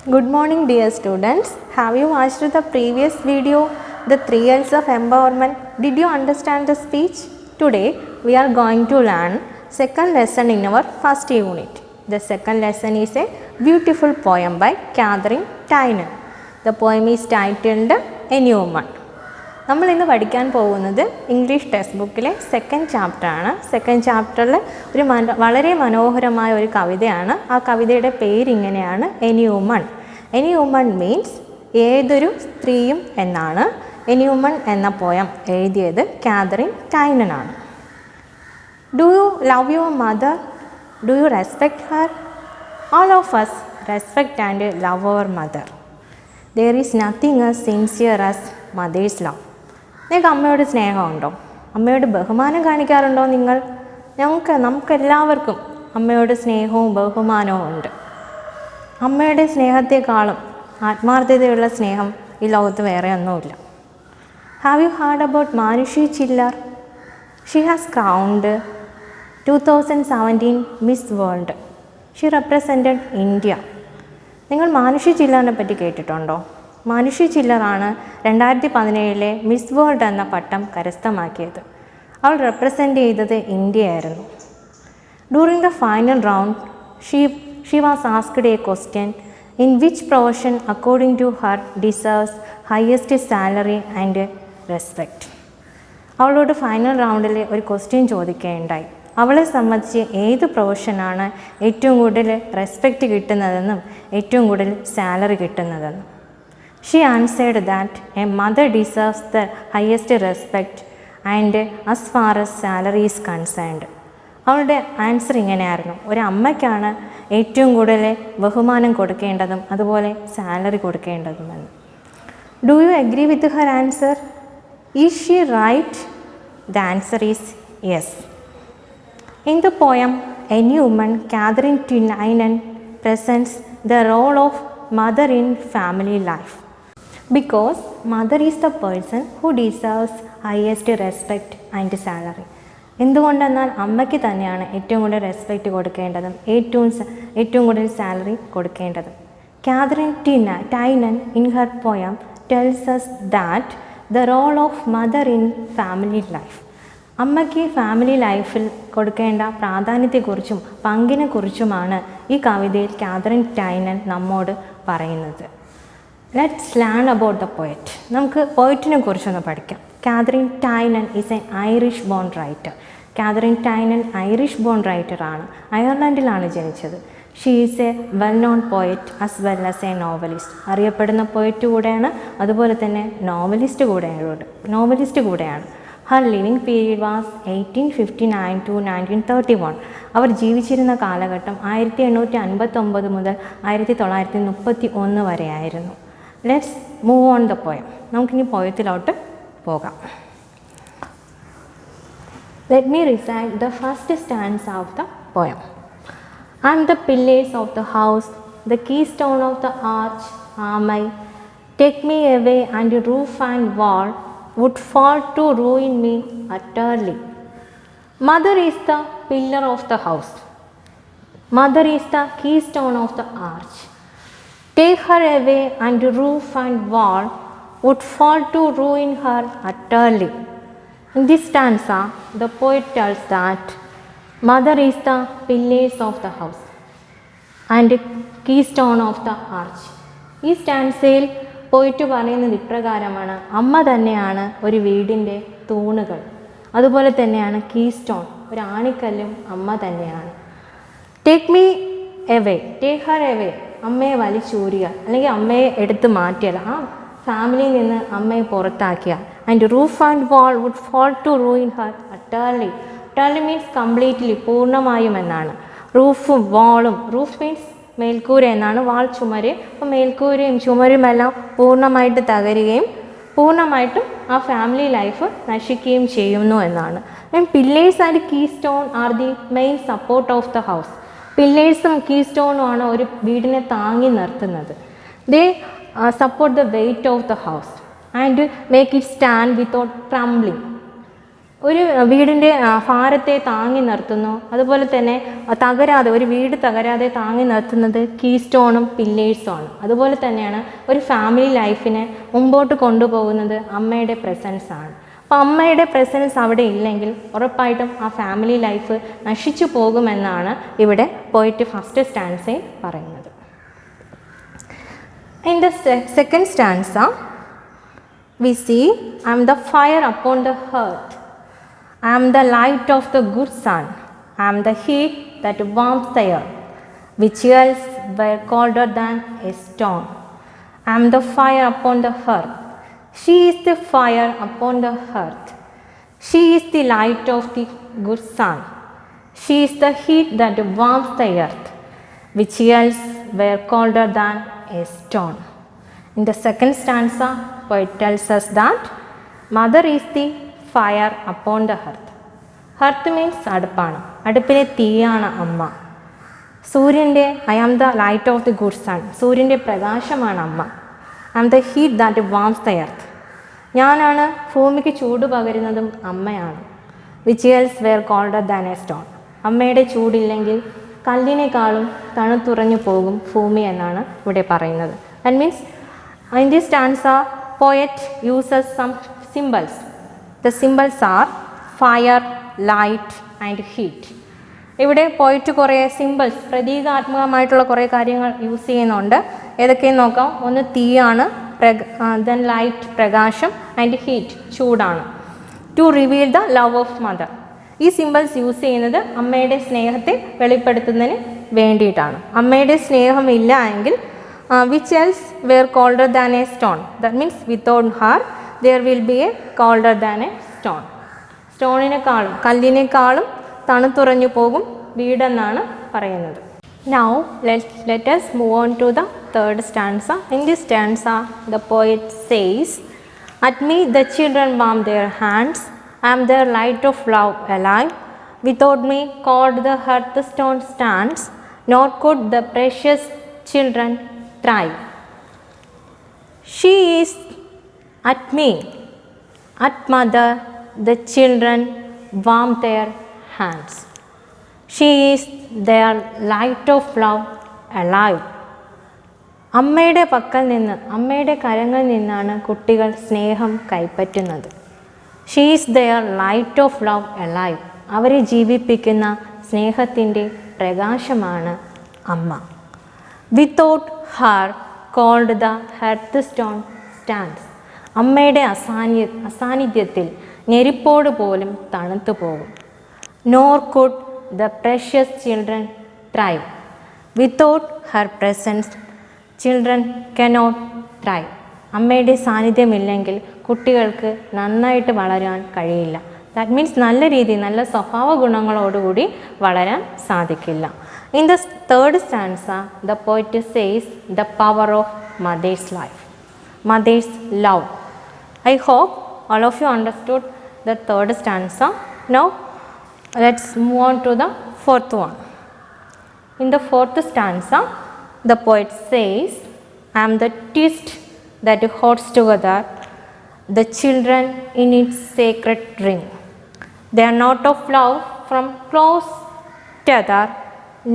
Good morning dear students. Have you watched the previous video, the 3 L's of empowerment? Did you understand the speech? Today we are going to learn second lesson in our first unit. The second lesson is a beautiful poem by Catherine Tynan. The poem is titled A New Man. നമ്മൾ ഇന്ന് പഠിക്കാൻ പോകുന്നത് English text ബുക്കിലെ second ചാപ്റ്ററാണ്. Second ചാപ്റ്ററിൽ വളരെ മനോഹരമായ ഒരു കവിതയാണ്. ആ കവിതയുടെ പേരിങ്ങനെയാണ് any woman. Any woman means ഏതൊരു സ്ത്രീയും എന്നാണ്. എനി വുമൺ എന്ന പോയം എഴുതിയത് കാതറിൻ ടൈനൻ ആണ്. Do you love your mother? Do you respect her? All of us respect and love our mother. There is nothing as sincere as mother's love. നിങ്ങൾക്ക് അമ്മയോട് സ്നേഹമുണ്ടോ? അമ്മയോട് ബഹുമാനം കാണിക്കാറുണ്ടോ നിങ്ങൾ? നമുക്കെല്ലാവർക്കും അമ്മയോട് സ്നേഹവും ബഹുമാനവും ഉണ്ട്. അമ്മയുടെ സ്നേഹത്തെക്കാളും ആത്മാർത്ഥതയുള്ള സ്നേഹം ഈ ലോകത്ത് വേറെ ഒന്നുമില്ല. Have you heard about Manushi Chhillar? She has crowned 2017 Miss World. She represented India. നിങ്ങൾ മാനുഷി ചില്ലറിനെ പറ്റി കേട്ടിട്ടുണ്ടോ? മാനുഷി ചില്ലറാണ് 2017 മിസ് വേൾഡ് എന്ന പട്ടം കരസ്ഥമാക്കിയത്. അവൾ റെപ്രസെൻ്റ് ചെയ്തത് ഇന്ത്യയായിരുന്നു. During the final round she was asked a question in which profession according to her deserves highest salary and respect. അവളോട് final റൗണ്ടിൽ ഒരു ക്വസ്റ്റ്യൻ ചോദിക്കുകയുണ്ടായി. അവളെ സംബന്ധിച്ച് ഏത് പ്രൊഫഷനാണ് ഏറ്റവും കൂടുതൽ റെസ്പെക്റ്റ് കിട്ടുന്നതെന്നും ഏറ്റവും കൂടുതൽ salary കിട്ടുന്നതെന്നും. She answered that a mother deserves the highest respect and as far as salary is concerned. അവളുടെ ആൻസർ ഇങ്ങനെയായിരുന്നു: ഒരു അമ്മയ്ക്കാണ് ഏറ്റവും കൂടുതൽ ബഹുമാനം കൊടുക്കേണ്ടതും അതുപോലെ സാലറി കൊടുക്കേണ്ടതുമെന്ന്. Do you agree with her answer? Is she right? The answer is yes. In the poem a new woman, Katharine Tynan presents the role of mother in family life. Because mother is the person who deserves highest respect and salary. എന്തുകൊണ്ടെന്നാൽ അമ്മയ്ക്ക് തന്നെയാണ് ഏറ്റവും കൂടുതൽ respect കൊടുക്കേണ്ടതും ഏറ്റവും കൂടുതൽ salary കൊടുക്കേണ്ടതും. Katharine Tynan in her poem tells us that the role of mother in family life. അമ്മയ്ക്ക് ഫാമിലി ലൈഫിൽ കൊടുക്കേണ്ട പ്രാധാന്യത്തെക്കുറിച്ചും പങ്കിനെക്കുറിച്ചുമാണ് ഈ കവിതയിൽ കാതറിൻ ടൈനൻ നമ്മോട് പറയുന്നത്. Let's learn about the poet. നമുക്ക് പോയറ്റിനെ കുറിച്ചൊന്ന് പഠിക്കാം. Katharine Tynan is a Irish born writer. Katharine Tynan Irish born റൈറ്ററാണ്. അയർലൻഡിലാണ് ജനിച്ചത്. She is a well known poet as well as a novelist. അറിയപ്പെടുന്ന പോയറ്റ് കൂടെയാണ്, അതുപോലെ തന്നെ നോവലിസ്റ്റ് കൂടെയാണ്. Her living period was 1859 to 1931. അവർ ജീവിച്ചിരുന്ന കാലഘട്ടം 1859 മുതൽ 1931 വരെയായിരുന്നു. Let's move on the poem. നമുക്കിനി പോയത്തിലോട്ട് പോകാം. Let me recite the first stanza of the poem. I am the pillars of the house, the key stone of the arch am I. Take me away and roof and wall would fall to ruin me utterly. Mother is the pillar of the house. Mother is the keystone of the arch. Take her away and roof and wall would fall to ruin her utterly. In this stanza, the poet tells that mother is the pillars of the house and keystone of the arch. ഈ സ്റ്റാൻസയിൽ പോയിട്ട് പറയുന്നത് ഇപ്രകാരമാണ്: അമ്മ തന്നെയാണ് ഒരു വീടിൻ്റെ തൂണുകൾ, അതുപോലെ തന്നെയാണ് കീ സ്റ്റോൺ, ഒരു ആണിക്കല്ലും അമ്മ തന്നെയാണ്. Take me away, take Har away, അമ്മയെ വലിച്ചൂരിയ അല്ലെങ്കിൽ അമ്മയെ എടുത്ത് മാറ്റിയാൽ, ആ ഫാമിലിയിൽ നിന്ന് അമ്മയെ പുറത്താക്കിയാൽ. And roof and wall would fall to ruin her utterly. Utterly means completely, പൂർണ്ണമായും എന്നാണ്. റൂഫും വാളും, റൂഫ് മീൻസ് മേൽക്കൂര എന്നാണ്, വാൾ ചുമര്. അപ്പോൾ മേൽക്കൂരയും ചുമരുമെല്ലാം പൂർണ്ണമായിട്ട് തകരുകയും പൂർണ്ണമായിട്ടും ആ ഫാമിലി ലൈഫ് നശിക്കുകയും ചെയ്യുന്നു എന്നാണ്. Pillars and keystone are the main support of the house. പില്ലേഴ്സും കീ സ്റ്റോണും ആണ് ഒരു വീടിനെ താങ്ങി നിർത്തുന്നത്. They support the weight of the house and make it stand without crumbling. ഒരു വീടിൻ്റെ ഭാരത്തെ താങ്ങി നിർത്തുന്നു. അതുപോലെ തന്നെ ഒരു വീട് തകരാതെ താങ്ങി നിർത്തുന്നത് കീ സ്റ്റോണും പില്ലേഴ്സുമാണ്. അതുപോലെ തന്നെയാണ് ഒരു ഫാമിലി ലൈഫിനെ മുമ്പോട്ട് കൊണ്ടുപോകുന്നത് അമ്മയുടെ പ്രസൻസ് ആണ്. അപ്പോൾ അമ്മയുടെ പ്രസൻസ് അവിടെ ഇല്ലെങ്കിൽ ഉറപ്പായിട്ടും ആ ഫാമിലി ലൈഫ് നശിച്ചു പോകുമെന്നാണ് ഇവിടെ പോയിട്ട് ഫസ്റ്റ് സ്റ്റാൻസയിൽ പറയുന്നത്. In the second stanza, we see, I am the fire upon the hearth. I am the light of the good sun. I am the heat that warms the earth, which else were colder than a stone. I am the fire upon the hearth. She is the fire upon the hearth. She is the light of the good sun. She is the heat that warms the earth, which else were colder than a stone. In the second stanza, poet tells us that mother is the fire upon the hearth. Hearth means അടുപ്പാണ്. അടുപ്പിലെ തീയാണ് അമ്മ. സൂര്യൻ്റെ I am the light of the good sun. സൂര്യൻ്റെ പ്രകാശമാണ് അമ്മ. I am the heat that warms the earth. ഞാനാണ് ഭൂമിക്ക് ചൂട് പകരുന്നതും അമ്മയാണ്. Which else were colder than a stone. അമ്മയുടെ ചൂടില്ലെങ്കിൽ കല്ലിനേക്കാളും തണുത്തുറഞ്ഞു പോകും ഭൂമി എന്നാണ് ഇവിടെ പറയുന്നത്. That means in this stanza, poet uses some symbols. The symbols are fire, light and heat. ഇവിടെ പോയിട്ട് കുറേ സിമ്പിൾസ് പ്രതീകാത്മകമായിട്ടുള്ള കുറേ കാര്യങ്ങൾ യൂസ് ചെയ്യുന്നുണ്ട്. ഏതൊക്കെയെന്ന് നോക്കാം. ഒന്ന് തീയാണ്, ദെൻ ലൈറ്റ് പ്രകാശം, ആൻഡ് ഹീറ്റ് ചൂടാണ്. To reveal the love of mother. ഈ സിമ്പിൾസ് യൂസ് ചെയ്യുന്നത് അമ്മയുടെ സ്നേഹത്തെ വെളിപ്പെടുത്തുന്നതിന് വേണ്ടിയിട്ടാണ്. അമ്മയുടെ സ്നേഹമില്ല എങ്കിൽ which else were colder than a stone. That means without her there will be a colder than a stone. സ്റ്റോണിനേക്കാളും കല്ലിനേക്കാളും തണുത്തുറഞ്ഞു പോകും വീടെന്നാണ് പറയുന്നത്. Now let us move on to the third stanza. In this stanza, the poet says, "At me the children warm their hands. I am their light of love alive. Without me cold the hearthstone stands, nor could the precious children thrive." She is at me, at mother the children warm their hands. She is their light of love alive. അമ്മയുടെ പക്കൽ നിന്ന്, അമ്മയുടെ കരങ്ങളിൽ നിന്നാണ് കുട്ടികൾ സ്നേഹം കൈപ്പറ്റുന്നത്. She is their light of love alive. അവരെ ജീവിപ്പിക്കുന്ന സ്നേഹത്തിൻ്റെ പ്രകാശമാണ് അമ്മ. Without her cold the hearthstone stands. അമ്മയുടെ അസാന്നിധ്യത്തിൽ ഞെരിപ്പോട് പോലും തണുത്തു പോകും. Nor could the precious children thrive. Without her presence children cannot thrive. അമ്മയുടെ സാന്നിധ്യമില്ലെങ്കിൽ കുട്ടികൾക്ക് നന്നായിട്ട് വളരാൻ കഴിയില്ല. ദാറ്റ് മീൻസ് നല്ല രീതി, നല്ല സ്വഭാവ ഗുണങ്ങളോടുകൂടി വളരാൻ സാധിക്കില്ല. In the third stanza the poet says the power of mother's life, mother's love. I hope all of you understood the third stanza. Now let's move on to the fourth one. In the fourth stanza, the poet says, "I am the twist that holds together the children in its sacred ring. They are not of love from close tether,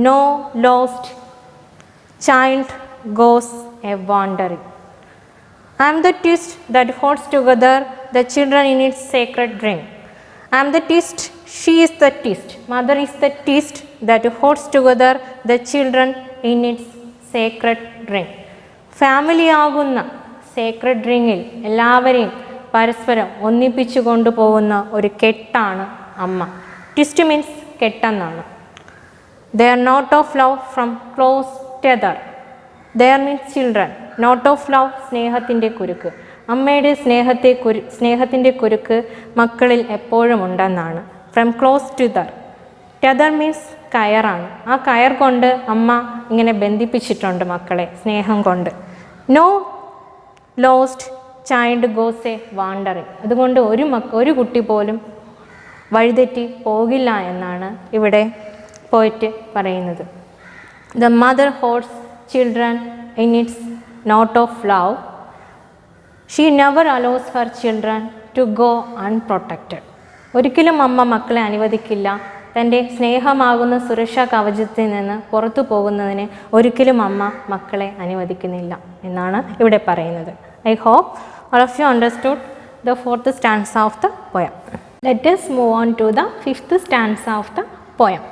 no lost child goes a wandering. I am the twist that holds together the children in its sacred ring." I am the twist, she is the twist, mother is the twist that holds together the children in its sacred ring. Family ആകുന്ന sacred റിങ്ങിൽ എല്ലാവരെയും പരസ്പരം ഒന്നിപ്പിച്ചു കൊണ്ടുപോകുന്ന ഒരു കെട്ടാണ് അമ്മ. Twist means കെട്ടെന്നാണ്. They are not of love from close tether. There means children. Not of love, സ്നേഹത്തിൻ്റെ കുരുക്ക്. അമ്മയുടെ സ്നേഹത്തിൻ്റെ കുരുക്ക് മക്കളിൽ എപ്പോഴും ഉണ്ടെന്നാണ്. From close tether. Tether means കയറാണ്. ആ കയർ കൊണ്ട് അമ്മ ഇങ്ങനെ ബന്ധിപ്പിച്ചിട്ടുണ്ട് മക്കളെ സ്നേഹം കൊണ്ട്. No lost child goes a wandering. അതുകൊണ്ട് ഒരു കുട്ടി പോലും വഴിതെറ്റി പോകില്ല എന്നാണ് ഇവിടെ പോയിട്ട് പറയുന്നത്. The mother holds children in its knot of love. She never allows her children to go unprotected. ഒരിക്കലും അമ്മ മക്കളെ അനുവദിക്കില്ല. തൻ്റെ സ്നേഹമാകുന്ന സുരക്ഷാ കവചത്തിൽ നിന്ന് പുറത്തു പോകുന്നതിന് ഒരിക്കലും അമ്മ മക്കളെ അനുവദിക്കുന്നില്ല എന്നാണ് ഇവിടെ പറയുന്നത്. I hope all of you understood the fourth stanza of the poem. Let us move on to the fifth stanza of the poem.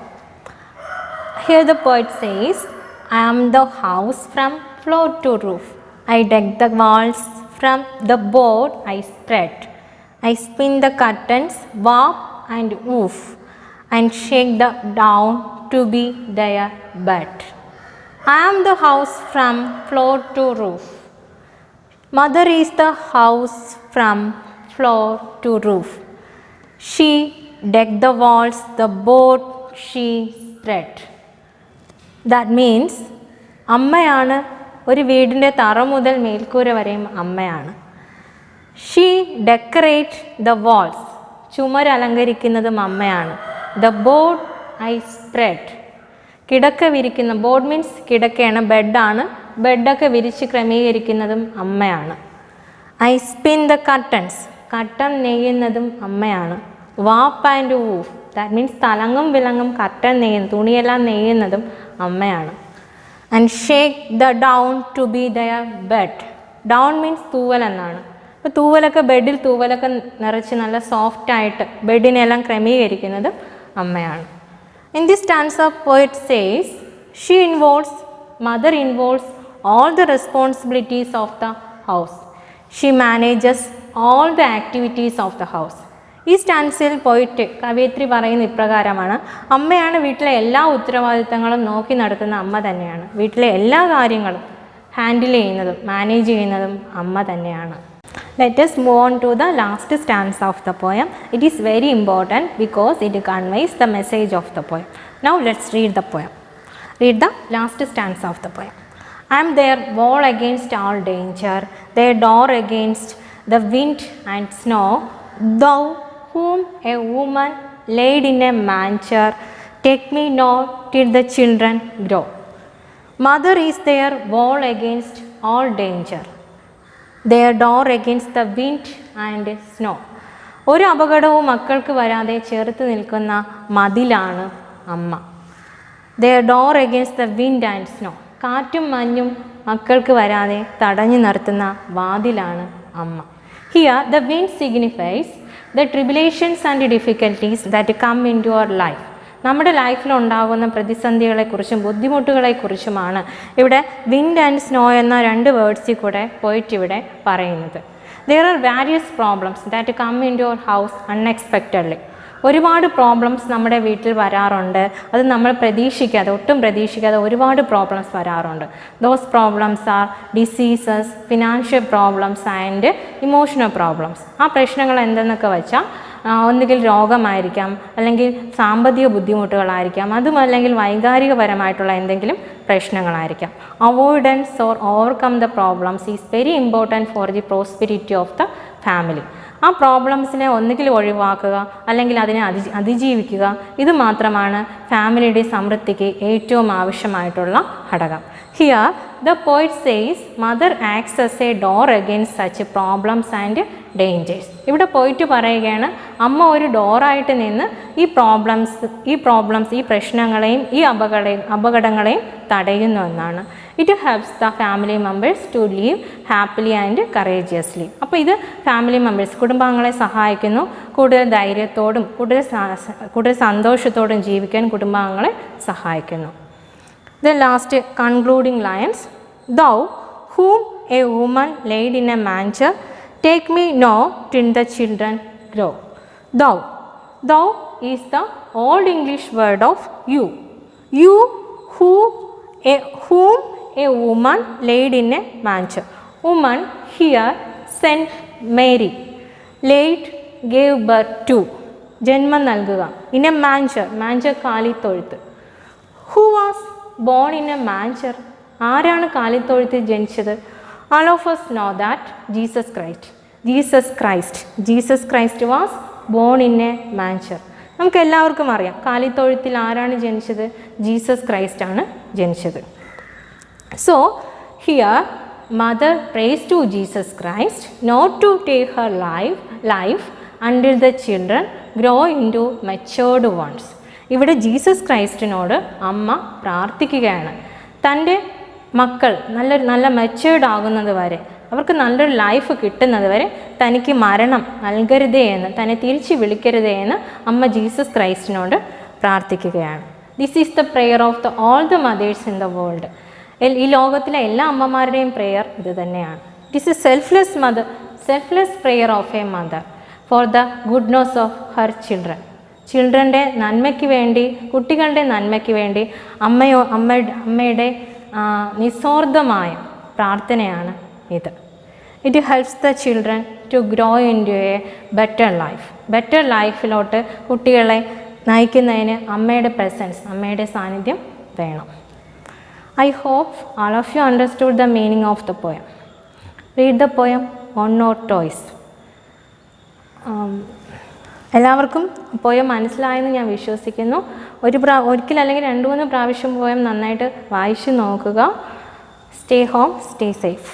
Here the poet says, I am the house from floor to roof. I deck the walls from the board I spread. I spin the curtains, warp and woof, and shake the down to be their bed. I am the house from floor to roof. Mother is the house from floor to roof. She decked the walls, the board she spread. That means അമ്മയാണ് ഒരു വീടിൻ്റെ തറ മുതൽ മേൽക്കൂര വരെയും അമ്മയാണ്. She decorate the walls, ചുമര് അലങ്കരിക്കുന്നതും അമ്മയാണ്. ദ ബോർഡ് ഐ സ്പ്രെഡ്, കിടക്ക വിരിക്കുന്ന, ബോർഡ് മീൻസ് കിടക്കയാണ്, ബെഡാണ്, ബെഡൊക്കെ വിരിച്ച് ക്രമീകരിക്കുന്നതും അമ്മയാണ്. I spin the curtains, curtain നെയ്യുന്നതും അമ്മയാണ്. Warp and woof, that means തലങ്ങും വിലങ്ങും കർട്ടൻ നെയ്യുന്ന, തുണിയെല്ലാം നെയ്യുന്നതും അമ്മയാണ്. And shake the down to be their bed, down means തൂവൽ എന്നാണ്. അപ്പോൾ തൂവലൊക്കെ ബെഡിൽ തൂവലൊക്കെ നിറച്ച് നല്ല സോഫ്റ്റായിട്ട് ബെഡിനെല്ലാം ക്രമീകരിക്കുന്നത് അമ്മയാണ്. In this stanza, poet says, she involves, mother involves all the responsibilities of the house. She manages all the activities of the house. ഈ സ്റ്റാൻസയിൽ പോയിട്ട് കവയിത്രി പറയുന്ന ഇപ്രകാരമാണ്, അമ്മയാണ് വീട്ടിലെ എല്ലാ ഉത്തരവാദിത്തങ്ങളും നോക്കി നടത്തുന്ന അമ്മ തന്നെയാണ്. വീട്ടിലെ എല്ലാ കാര്യങ്ങളും ഹാൻഡിൽ ചെയ്യുന്നതും മാനേജ് ചെയ്യുന്നതും അമ്മ തന്നെയാണ്. Let us move on to the last stanza of the poem. It is very important because it conveys the message of the poem. Now let's read the poem. Read the last stanza of the poem. I am their wall against all danger, their door against the wind and snow. Thou whom a woman laid in a manger, take me not till the children grow. Mother is their wall against all danger, their door against the wind and snow. ഒരു അപകടവും മക്കൾക്ക് വരാതെ ചേർത്ത് നിൽക്കുന്ന മതിലാണ് അമ്മ. Their door against the wind and snow. കാറ്റും മഞ്ഞും മക്കൾക്ക് വരാതെ തടഞ്ഞു നിർത്തുന്ന വാതിലാണ് അമ്മ. Here the wind signifies the tribulations and difficulties that come into our life. നമ്മുടെ ലൈഫിലുണ്ടാകുന്ന പ്രതിസന്ധികളെക്കുറിച്ചും ബുദ്ധിമുട്ടുകളെക്കുറിച്ചുമാണ് ഇവിടെ വിൻഡ് ആൻഡ് സ്നോ എന്ന രണ്ട് വേർഡ്സിൽ കൂടെ പോയിട്ട് ഇവിടെ പറയുന്നത്. There are various problems that come into our house unexpectedly. ഒരുപാട് പ്രോബ്ലംസ് നമ്മുടെ വീട്ടിൽ വരാറുണ്ട്. അത് നമ്മൾ പ്രതീക്ഷിക്കാതെ, ഒട്ടും പ്രതീക്ഷിക്കാതെ ഒരുപാട് പ്രോബ്ലംസ് വരാറുണ്ട്. Those problems R diseases, financial problems and emotional problems. ആ പ്രശ്നങ്ങൾ എന്തെന്നൊക്കെ വെച്ചാൽ ഒന്നുകിൽ രോഗമായിരിക്കാം, അല്ലെങ്കിൽ സാമ്പത്തിക ബുദ്ധിമുട്ടുകളായിരിക്കാം, അതുമല്ലെങ്കിൽ വൈകാരികപരമായിട്ടുള്ള എന്തെങ്കിലും പ്രശ്നങ്ങളായിരിക്കാം. Avoidance or overcome the problems is very important for the prosperity of the family. ആ പ്രോബ്ലംസിനെ ഒന്നുകിൽ ഒഴിവാക്കുക അല്ലെങ്കിൽ അതിനെ അതിജീവിക്കുക, ഇത് മാത്രമാണ് ഫാമിലിയുടെ സമൃദ്ധിക്ക് ഏറ്റവും ആവശ്യമായിട്ടുള്ള ഘടകം. Here the poet says mother acts as a door against such problems and dangers. ഇവിടെ പോയിട്ട് പറയുകയാണ്, അമ്മ ഒരു ഡോറായിട്ട് നിന്ന് ഈ പ്രോബ്ലംസ് ഈ പ്രശ്നങ്ങളെയും ഈ അപകടങ്ങളെയും തടയുന്നു എന്നാണ്. It helps the family members to live happily and courageously. അപ്പോൾ ഇത് ഫാമിലി മെമ്പേഴ്സ്, കുടുംബാംഗങ്ങളെ സഹായിക്കുന്നു കൂടുതൽ ധൈര്യത്തോടും കൂടുതൽ സന്തോഷത്തോടും ജീവിക്കാൻ കുടുംബാംഗങ്ങളെ സഹായിക്കുന്നു. The last concluding lines, thou whom a woman laid in a manger, take me now till the children grow. Thou is the old English word of you. You whom a woman laid in a manger. Woman here Saint Mary, laid, gave birth to, ജന്മം നൽകുക. in a manger കാലിത്തൊഴുത്ത്. Who was born in a manger? ആരാണ് കാലിത്തൊഴുത്തിൽ ജനിച്ചത്? All of us know that Jesus Christ was born in a manger. നമുക്ക് എല്ലാവർക്കും അറിയാം കാലിത്തൊഴുത്തിൽ ആരാണ് ജനിച്ചത്? Jesus Christ ആണ് ജനിച്ചത്. So here mother prays to Jesus Christ not to take her life until the children grow into matured ones. ഇവിടെ Jesus ക്രൈസ്റ്റിനോട് അമ്മ പ്രാർത്ഥിക്കുകയാണ്. തൻ്റെ മക്കൾ നല്ല മെച്ചേർഡ് ആകുന്നത് വരെ, അവർക്ക് നല്ലൊരു ലൈഫ് കിട്ടുന്നത് വരെ തനിക്ക് മരണം നൽകരുതേ എന്ന്, തന്നെ തിരിച്ച് വിളിക്കരുതേ എന്ന് അമ്മ ജീസസ് ക്രൈസ്റ്റിനോട് പ്രാർത്ഥിക്കുകയാണ്. This is the prayer of all the mothers in the world. ഈ ലോകത്തിലെ എല്ലാ അമ്മമാരുടെയും പ്രെയർ ഇത് തന്നെയാണ്. It is a selfless prayer of a mother for the goodness of her children. ചിൽഡ്രൻ്റെ നന്മയ്ക്ക് വേണ്ടി, കുട്ടികളുടെ നന്മയ്ക്ക് വേണ്ടി അമ്മയുടെ നിസ്വാർത്ഥമായ പ്രാർത്ഥനയാണ് ഇത്. It helps the children to grow into a better ലൈഫിലോട്ട് കുട്ടികളെ നയിക്കുന്നതിന് അമ്മയുടെ പ്രസൻസ്, അമ്മയുടെ സാന്നിധ്യം വേണം. I hope all of you understood the meaning of the poem. Read the poem one or twice. എല്ലാവർക്കും പോയം മനസ്സിലായെന്ന് ഞാൻ വിശ്വസിക്കുന്നു. ഒരിക്കൽ അല്ലെങ്കിൽ 2-3 പ്രാവശ്യം പോയം നന്നായിട്ട് വായിച്ചു നോക്കുക. Stay home, stay safe.